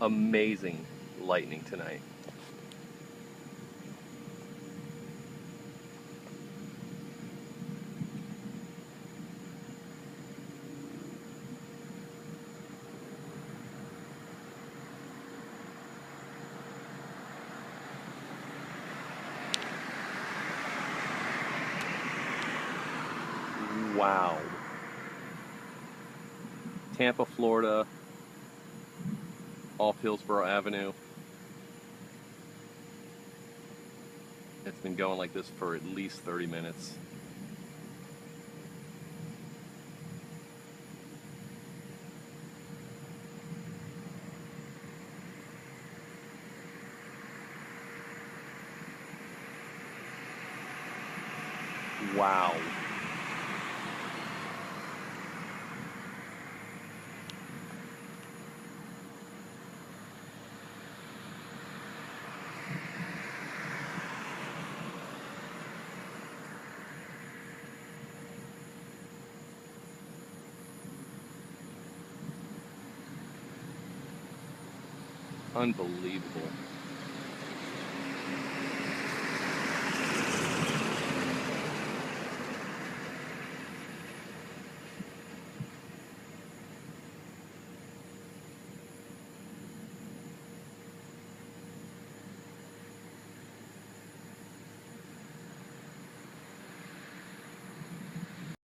amazing lightning tonight. Wow. Tampa, Florida, off Hillsborough Avenue. It's been going like this for at least 30 minutes. Wow. Unbelievable.